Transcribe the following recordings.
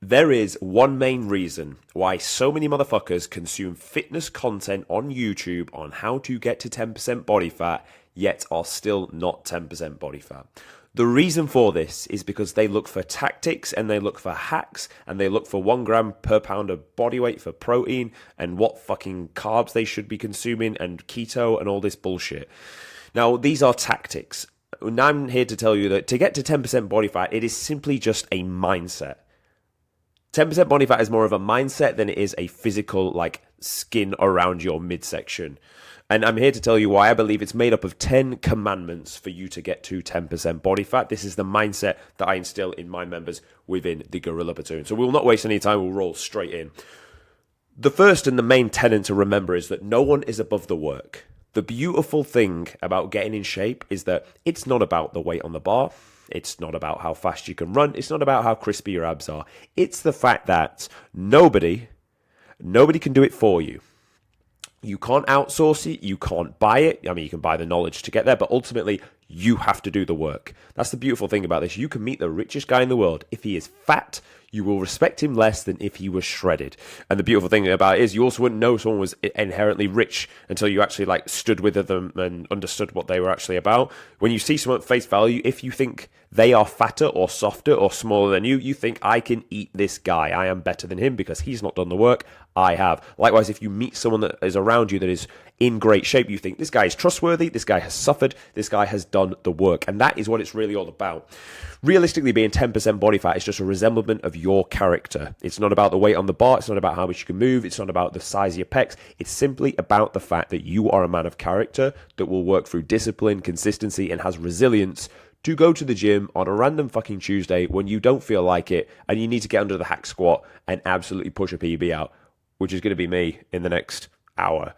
There is one main reason why so many motherfuckers consume fitness content on YouTube on how to get to 10% body fat, yet are still not 10% body fat. The reason for this is because they look for tactics and they look for hacks and they look for 1 gram per pound of body weight for protein and what fucking carbs they should be consuming and keto and all this bullshit. Now, these are tactics. And I'm here to tell you that to get to 10% body fat, it is simply just a mindset. 10% body fat is more of a mindset than it is a physical, like, skin around your midsection. And I'm here to tell you why I believe it's made up of 10 commandments for you to get to 10% body fat. This is the mindset that I instill in my members within the Gorilla Platoon. So we will not waste any time, we'll roll straight in. The first and the main tenet to remember is that no one is above the work. The beautiful thing about getting in shape is that it's not about the weight on the bar. It's not about how fast you can run. It's not about how crispy your abs are. It's the fact that nobody can do it for you. You can't outsource it. You can't buy it. I mean, you can buy the knowledge to get there, but ultimately, you have to do the work. That's the beautiful thing about this. You can meet the richest guy in the world. If he is fat, you will respect him less than if he was shredded. And the beautiful thing about it is you also wouldn't know someone was inherently rich until you actually like stood with them and understood what they were actually about. When you see someone at face value, if you think they are fatter or softer or smaller than you, you think, I can eat this guy. I am better than him because he's not done the work. I have. Likewise, if you meet someone that is around you that is in great shape, you think this guy is trustworthy, this guy has suffered, this guy has done the work. And that is what it's really all about. Realistically, being 10% body fat is just a resemblement of your character. It's not about the weight on the bar. It's not about how much you can move. It's not about the size of your pecs. It's simply about the fact that you are a man of character that will work through discipline, consistency, and has resilience to go to the gym on a random fucking Tuesday when you don't feel like it and you need to get under the hack squat and absolutely push a PB out, which is going to be me in the next hour.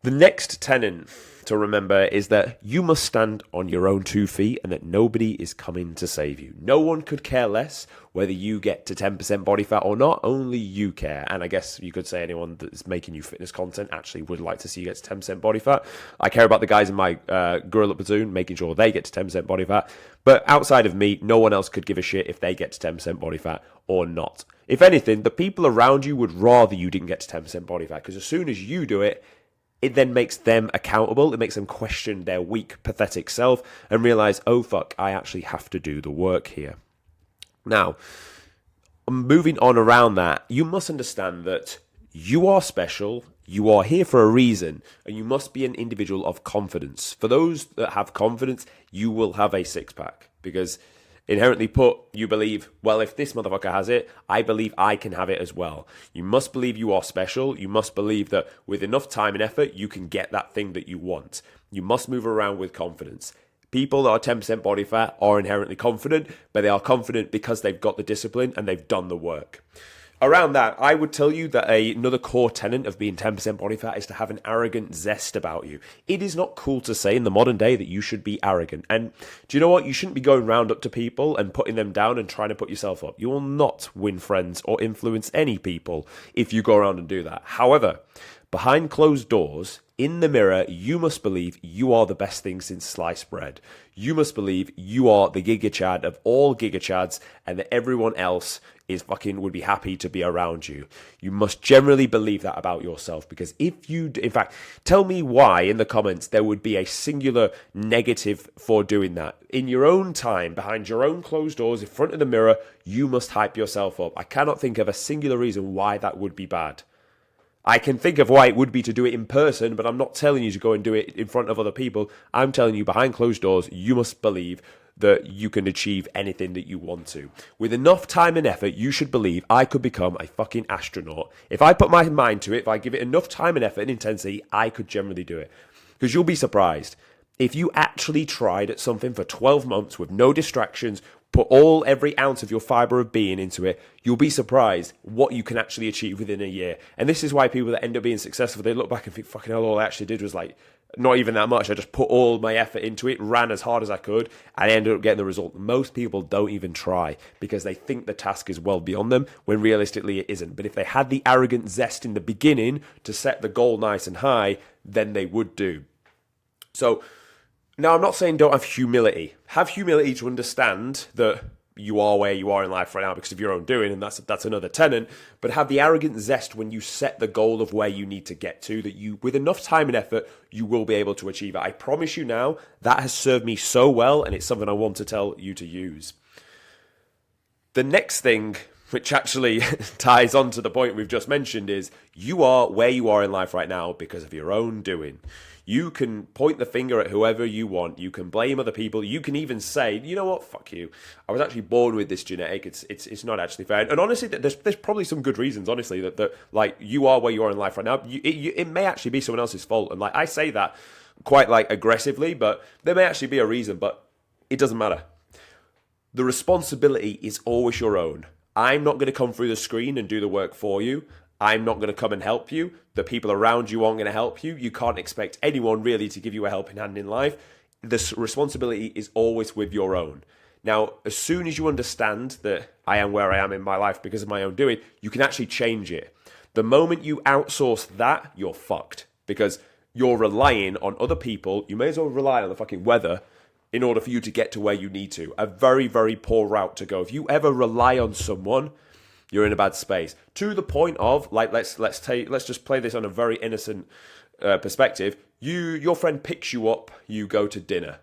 The next tenet to remember is that you must stand on your own 2 feet and that nobody is coming to save you. No one could care less whether you get to 10% body fat or not. Only you care. And I guess you could say anyone that's making you fitness content actually would like to see you get to 10% body fat. I care about the guys in my Gorilla Platoon, making sure they get to 10% body fat. But outside of me, no one else could give a shit if they get to 10% body fat or not. If anything, the people around you would rather you didn't get to 10% body fat, because as soon as you do it, it then makes them accountable. It makes them question their weak, pathetic self and realize, oh, fuck, I actually have to do the work here. Now, moving on around that, you must understand that you are special, you are here for a reason, and you must be an individual of confidence. For those that have confidence, you will have a six-pack, because inherently put, you believe, well, if this motherfucker has it, I believe I can have it as well. You must believe you are special. You must believe that with enough time and effort, you can get that thing that you want. You must move around with confidence. People that are 10% body fat are inherently confident, but they are confident because they've got the discipline and they've done the work. Around that, I would tell you that another core tenet of being 10% body fat is to have an arrogant zest about you. It is not cool to say in the modern day that you should be arrogant. And do you know what? You shouldn't be going round up to people and putting them down and trying to put yourself up. You will not win friends or influence any people if you go around and do that. However, behind closed doors, in the mirror, you must believe you are the best thing since sliced bread. You must believe you are the Giga Chad of all Giga Chads and that everyone else would be happy to be around you. You must generally believe that about yourself, because if you, in fact, tell me why in the comments there would be a singular negative for doing that. In your own time, behind your own closed doors, in front of the mirror, you must hype yourself up. I cannot think of a singular reason why that would be bad. I can think of why it would be to do it in person, but I'm not telling you to go and do it in front of other people. I'm telling you behind closed doors, you must believe that you can achieve anything that you want to. With enough time and effort, you should believe I could become a fucking astronaut. If I put my mind to it, if I give it enough time and effort and intensity, I could generally do it. Because you'll be surprised. If you actually tried at something for 12 months with no distractions, put every ounce of your fiber of being into it, you'll be surprised what you can actually achieve within a year. And this is why people that end up being successful, they look back and think, fucking hell, all I actually did was like, not even that much. I just put all my effort into it, ran as hard as I could, and I ended up getting the result. Most people don't even try because they think the task is well beyond them, when realistically it isn't. But if they had the arrogant zest in the beginning to set the goal nice and high, then they would do. So, now, I'm not saying don't have humility. Have humility to understand that you are where you are in life right now because of your own doing, and that's another tenet. But have the arrogant zest when you set the goal of where you need to get to, that you, with enough time and effort, you will be able to achieve it. I promise you now, that has served me so well, and it's something I want to tell you to use. The next thing, which actually ties on to the point we've just mentioned, is you are where you are in life right now because of your own doing. You can point the finger at whoever you want. You can blame other people. You can even say, you know what, fuck you. I was actually born with this genetic. It's not actually fair. And honestly, there's probably some good reasons, honestly, that like you are where you are in life right now. It may actually be someone else's fault. And like I say that quite like aggressively, but there may actually be a reason, but it doesn't matter. The responsibility is always your own. I'm not going to come through the screen and do the work for you. I'm not going to come and help you. The people around you aren't going to help you. You can't expect anyone really to give you a helping hand in life. This responsibility is always with your own. Now, as soon as you understand that I am where I am in my life because of my own doing, you can actually change it. The moment you outsource that, you're fucked because you're relying on other people. You may as well rely on the fucking weather in order for you to get to where you need to. A very, very poor route to go. If you ever rely on someone, you're in a bad space. To the point of, like, let's just play this on a very innocent perspective. Your friend picks you up, you go to dinner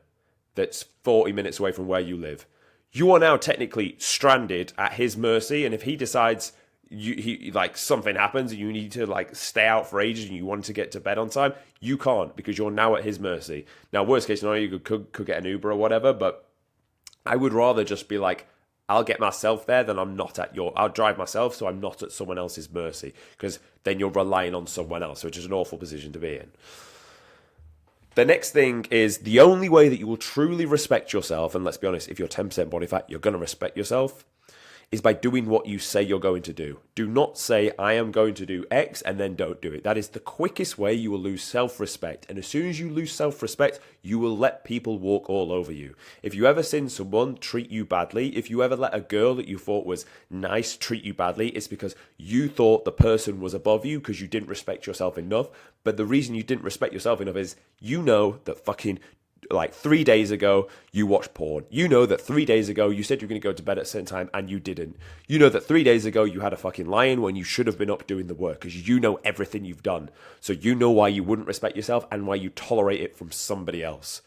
that's 40 minutes away from where you live. You are now technically stranded at his mercy, and if he decides he like something happens and you need to like stay out for ages and you want to get to bed on time, you can't because you're now at his mercy. Now, worst case scenario, you could get an Uber or whatever, but I would rather just be like, I'll get myself there than I'll drive myself so I'm not at someone else's mercy, because then you're relying on someone else, which is an awful position to be in. The next thing is the only way that you will truly respect yourself, and let's be honest, if you're 10% body fat, you're going to respect yourself, is by doing what you say you're going to do. Do not say, I am going to do X, and then don't do it. That is the quickest way you will lose self-respect. And as soon as you lose self-respect, you will let people walk all over you. If you ever seen someone treat you badly, if you ever let a girl that you thought was nice treat you badly, it's because you thought the person was above you because you didn't respect yourself enough. But the reason you didn't respect yourself enough is you know that fucking like 3 days ago, you watched porn. You know that 3 days ago, you said you were going to go to bed at a certain time and you didn't. You know that 3 days ago, you had a fucking lie-in when you should have been up doing the work because you know everything you've done. So you know why you wouldn't respect yourself and why you tolerate it from somebody else.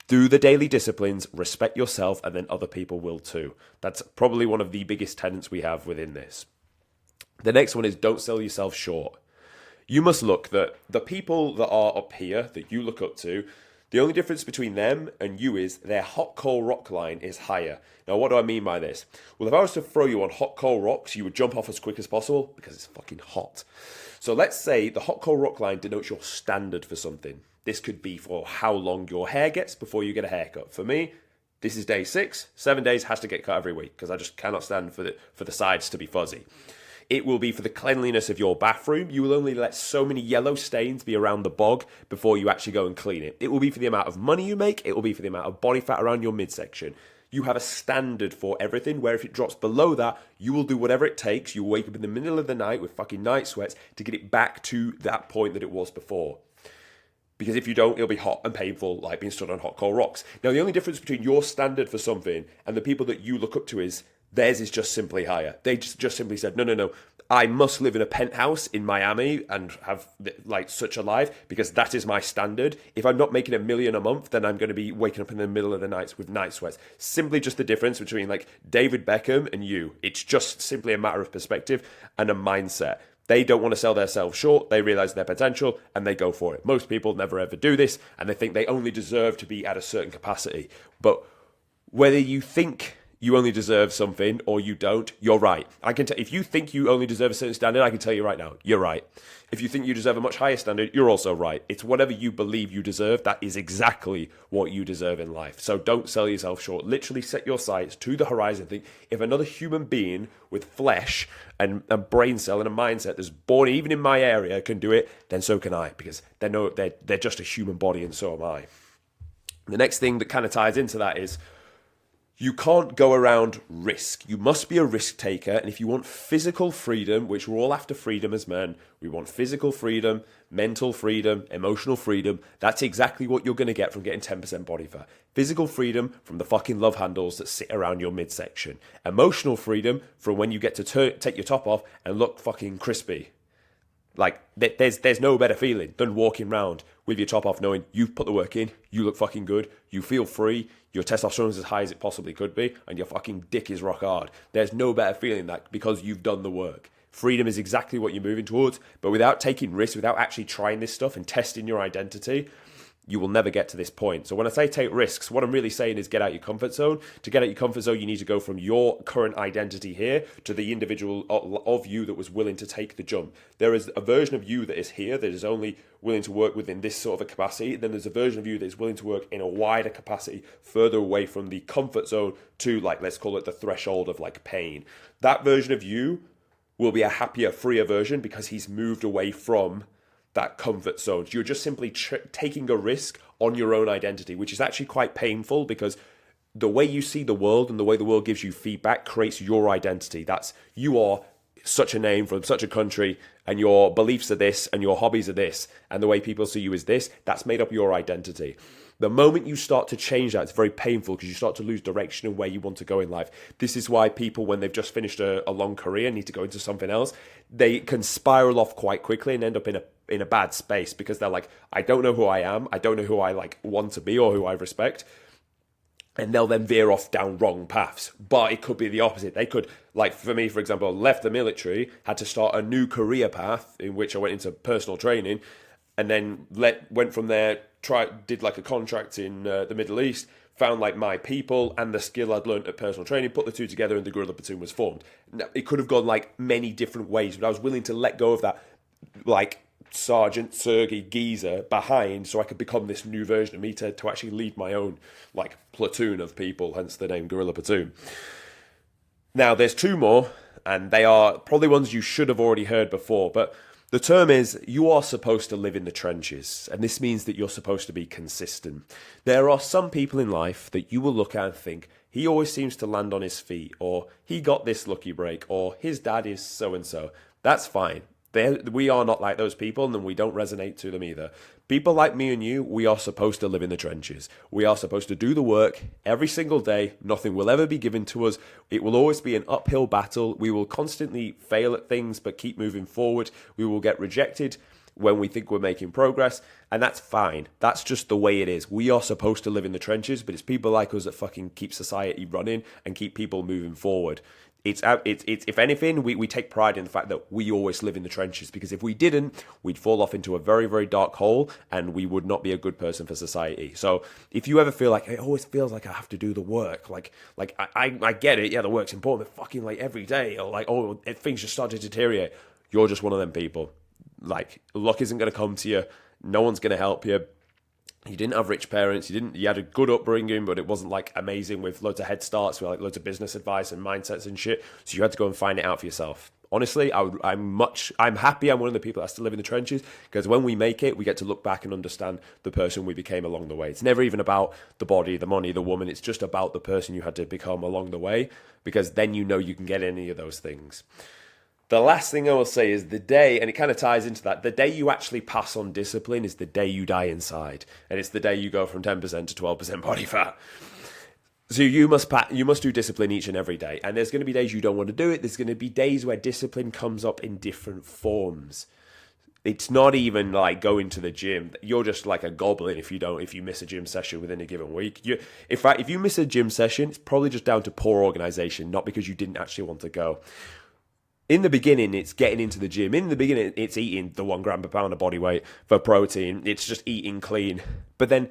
Do the daily disciplines, respect yourself, and then other people will too. That's probably one of the biggest tenets we have within this. The next one is don't sell yourself short. You must look that the people that are up here that you look up to, the only difference between them and you is their hot coal rock line is higher. Now, what do I mean by this? Well, if I was to throw you on hot coal rocks, you would jump off as quick as possible because it's fucking hot. So let's say the hot coal rock line denotes your standard for something. This could be for how long your hair gets before you get a haircut. For me, this is day 6. 7 days has to get cut every week because I just cannot stand for the sides to be fuzzy. It will be for the cleanliness of your bathroom. You will only let so many yellow stains be around the bog before you actually go and clean it. It will be for the amount of money you make. It will be for the amount of body fat around your midsection. You have a standard for everything where if it drops below that, you will do whatever it takes. You wake up in the middle of the night with fucking night sweats to get it back to that point that it was before. Because if you don't, it'll be hot and painful, like being stood on hot coal rocks. Now, the only difference between your standard for something and the people that you look up to is theirs is just simply higher. They just simply said, no, I must live in a penthouse in Miami and have like such a life because that is my standard. If I'm not making $1 million a month, then I'm going to be waking up in the middle of the night with night sweats. Simply just the difference between like David Beckham and you. It's just simply a matter of perspective and a mindset. They don't want to sell themselves short. They realize their potential and they go for it. Most people never ever do this and they think they only deserve to be at a certain capacity. But whether you think you only deserve something or you don't, you're right. I can tell if you think you only deserve a certain standard, I can tell you right now, you're right. If you think you deserve a much higher standard, you're also right. It's whatever you believe you deserve, that is exactly what you deserve in life. So don't sell yourself short. Literally set your sights to the horizon. Think if another human being with flesh and a brain cell and a mindset that's born even in my area can do it, then so can I, because they know they're just a human body and so am I. The next thing that kind of ties into that is You can't go around risk. You must be a risk taker. And if you want physical freedom, which we're all after freedom as men, we want physical freedom, mental freedom, emotional freedom. That's exactly what you're going to get from getting 10% body fat. Physical freedom from the fucking love handles that sit around your midsection. Emotional freedom from when you get to take your top off and look fucking crispy. Like, there's no better feeling than walking around with your top off knowing you've put the work in, you look fucking good, you feel free, your testosterone is as high as it possibly could be, and your fucking dick is rock hard. There's no better feeling than that because you've done the work. Freedom is exactly what you're moving towards, but without taking risks, without actually trying this stuff and testing your identity, you will never get to this point. So when I say take risks, what I'm really saying is get out your comfort zone. To get out your comfort zone, you need to go from your current identity here to the individual of you that was willing to take the jump. There is a version of you that is here that is only willing to work within this sort of a capacity. Then there's a version of you that is willing to work in a wider capacity, further away from the comfort zone to, like, let's call it the threshold of like pain. That version of you will be a happier, freer version because he's moved away from that comfort zone. You're just simply taking a risk on your own identity, which is actually quite painful because the way you see the world and the way the world gives you feedback creates your identity. That's, you are such a name from such a country and your beliefs are this and your hobbies are this and the way people see you is this. That's made up your identity. The moment you start to change that, it's very painful because you start to lose direction and where you want to go in life. This is why people, when they've just finished a long career, need to go into something else. They can spiral off quite quickly and end up in a bad space because they're like, I don't know who I am. I don't know who I like want to be or who I respect. And they'll then veer off down wrong paths. But it could be the opposite. They could, like for me, for example, left the military, had to start a new career path in which I went into personal training, and then went from there, did like a contract in the Middle East, found like my people and the skill I'd learned at personal training, put the two together and the guerrilla platoon was formed. Now, it could have gone like many different ways, but I was willing to let go of that like Sergeant Sergei geezer behind so I could become this new version of me to actually lead my own like platoon of people, hence the name guerrilla platoon. Now there's two more and they are probably ones you should have already heard before, but the term is, you are supposed to live in the trenches, and this means that you're supposed to be consistent. There are some people in life that you will look at and think, he always seems to land on his feet, or he got this lucky break, or his dad is so-and-so. That's fine. We are not like those people, and we don't resonate to them either. People like me and you, we are supposed to live in the trenches. We are supposed to do the work every single day. Nothing will ever be given to us. It will always be an uphill battle. We will constantly fail at things, but keep moving forward. We will get rejected when we think we're making progress, and that's fine. That's just the way it is. We are supposed to live in the trenches, but it's people like us that fucking keep society running and keep people moving forward. It's if anything, we take pride in the fact that we always live in the trenches, because if we didn't, we'd fall off into a very, very dark hole and we would not be a good person for society. So if you ever feel like, it always feels like I have to do the work, like I get it, yeah, the work's important, but fucking like every day, or like, oh, things just start to deteriorate, you're just one of them people. Like, luck isn't going to come to you, no one's going to help you. You didn't have rich parents, you had a good upbringing, but it wasn't like amazing with loads of head starts, with like loads of business advice and mindsets and shit. So you had to go and find it out for yourself. Honestly, I'm happy I'm one of the people that has to live in the trenches, because when we make it, we get to look back and understand the person we became along the way. It's never even about the body, the money, the woman. It's just about the person you had to become along the way, because then you know you can get any of those things. The last thing I will say is the day, and it kind of ties into that, the day you actually pass on discipline is the day you die inside. And it's the day you go from 10% to 12% body fat. So you must do discipline each and every day. And there's going to be days you don't want to do it. There's going to be days where discipline comes up in different forms. It's not even like going to the gym. You're just like a goblin if you miss a gym session within a given week. If you miss a gym session, it's probably just down to poor organization, not because you didn't actually want to go. In the beginning, it's getting into the gym. In the beginning, it's eating the 1 gram per pound of body weight for protein. It's just eating clean. But then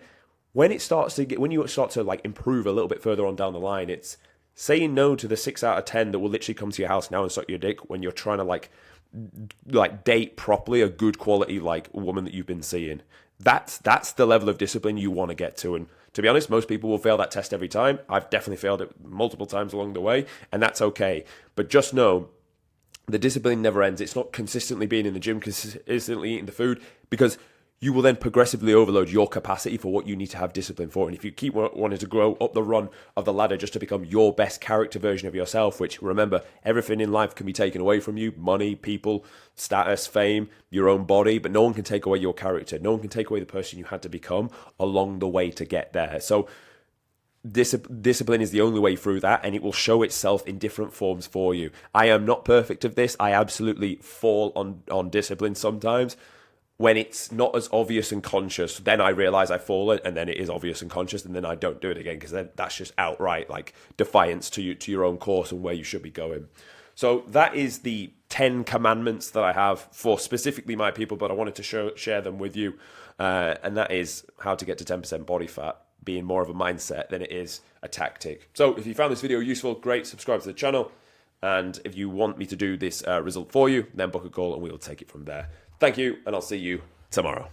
when you start to like improve a little bit further on down the line, it's saying no to the 6 out of 10 that will literally come to your house now and suck your dick when you're trying to like date properly a good quality like woman that you've been seeing. That's the level of discipline you want to get to. And to be honest, most people will fail that test every time. I've definitely failed it multiple times along the way, and that's okay. But just know, the discipline never ends. It's not consistently being in the gym, consistently eating the food, because you will then progressively overload your capacity for what you need to have discipline for. And if you keep wanting to grow up the run of the ladder just to become your best character version of yourself, which, remember, everything in life can be taken away from you: money, people, status, fame, your own body, but no one can take away your character. No one can take away the person you had to become along the way to get there. So discipline is the only way through that, and it will show itself in different forms for you. I am not perfect of this. I absolutely fall on discipline sometimes. When it's not as obvious and conscious, then I realize I've fallen, and then it is obvious and conscious, and then I don't do it again, because then that's just outright like defiance to you, to your own course and where you should be going. So that is the 10 commandments that I have for specifically my people, but I wanted to share them with you, and that is how to get to 10% body fat, being more of a mindset than it is a tactic. So if you found this video useful, great, subscribe to the channel, and if you want me to do this result for you, then book a call and we will take it from there. Thank you, and I'll see you tomorrow.